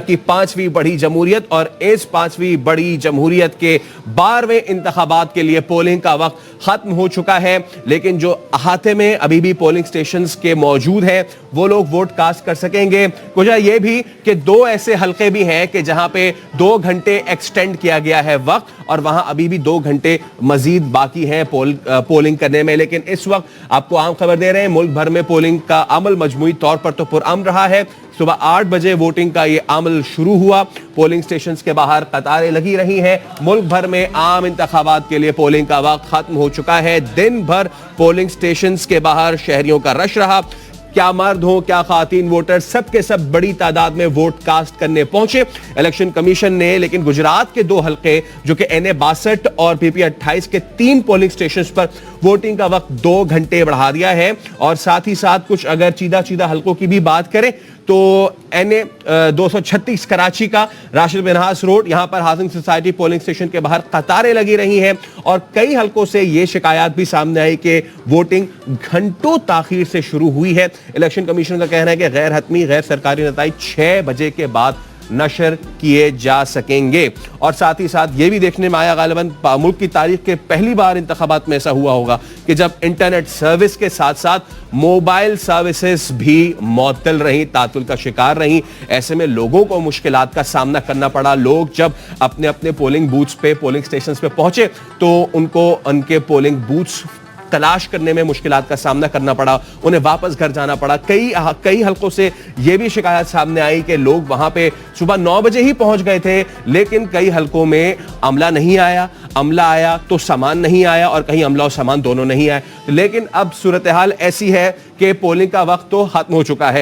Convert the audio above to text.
کی 5ویں بڑی جمہوریت اور اس 5ویں بڑی جمہوریت کے 12ویں انتخابات کے لیے پولنگ کا وقت ختم ہو چکا ہے، لیکن جو احاطے میں ابھی بھی پولنگ سٹیشنز کے موجود ہیں وہ لوگ ووٹ کاسٹ کر سکیں گے۔ وجہ یہ بھی کہ 2 ایسے حلقے بھی ہیں کہ جہاں پہ 2 گھنٹے ایکسٹینڈ کیا گیا ہے وقت، اور وہاں ابھی بھی 2 گھنٹے مزید باقی ہیں پولنگ کرنے میں۔ لیکن اس وقت آپ کو عام خبر دے رہے ہیں، ملک بھر میں پولنگ کا عمل مجموعی طور پر تو پرامن رہا ہے۔ صبح 8 بجے ووٹنگ کا یہ عمل شروع ہوا، پولنگ سٹیشنز کے باہر قطاریں لگی رہی ہیں۔ ملک بھر میں عام انتخابات کے لیے پولنگ کا وقت ختم ہو چکا ہے۔ دن بھر پولنگ سٹیشنز کے باہر شہریوں کا رش رہا، کیا مرد ہوں کیا خواتین ووٹر، سب کے سب بڑی تعداد میں ووٹ کاسٹ کرنے پہنچے۔ الیکشن کمیشن نے لیکن گجرات کے 2 حلقے جو کہ NA-62 اور PP-28 کے 3 پولنگ سٹیشنز پر ووٹنگ کا وقت 2 گھنٹے بڑھا دیا ہے، اور ساتھ ہی ساتھ کچھ اگر چیدہ حلقوں کی بھی بات کریں تو NA-236 کراچی کا راشد منہاس روڈ، یہاں پر ہاؤسنگ سوسائٹی پولنگ سٹیشن کے باہر قطاریں لگی رہی ہیں، اور کئی حلقوں سے یہ شکایات بھی سامنے آئی کہ ووٹنگ گھنٹوں تاخیر سے شروع ہوئی ہے۔ الیکشن کمیشن کا کہنا ہے کہ غیر حتمی غیر سرکاری نتائج 6 بجے کے بعد نشر کیے جا سکیں گے۔ اور ساتھ ہی ساتھ یہ بھی دیکھنے میں آیا غالباً ملک کی تاریخ کے پہلی بار انتخابات میں ایسا ہوا ہوگا کہ جب انٹرنیٹ سروس کے ساتھ ساتھ موبائل سروسز بھی معطل رہیں، تعطل کا شکار رہیں۔ ایسے میں لوگوں کو مشکلات کا سامنا کرنا پڑا۔ لوگ جب اپنے اپنے پولنگ بوتھس پہ پولنگ سٹیشنز پہ پہنچے تو ان کو ان کے پولنگ بوتھس تلاش کرنے میں مشکلات کا سامنا کرنا پڑا، انہیں واپس گھر جانا پڑا۔ کئی حلقوں سے یہ بھی شکایت سامنے آئی کہ لوگ وہاں پہ صبح 9 بجے ہی پہنچ گئے تھے، لیکن کئی حلقوں میں عملہ نہیں آیا، عملہ آیا تو سامان نہیں آیا، اور کہیں عملہ اور سامان دونوں نہیں آئے۔ لیکن اب صورتحال ایسی ہے کہ پولنگ کا وقت تو ختم ہو چکا ہے۔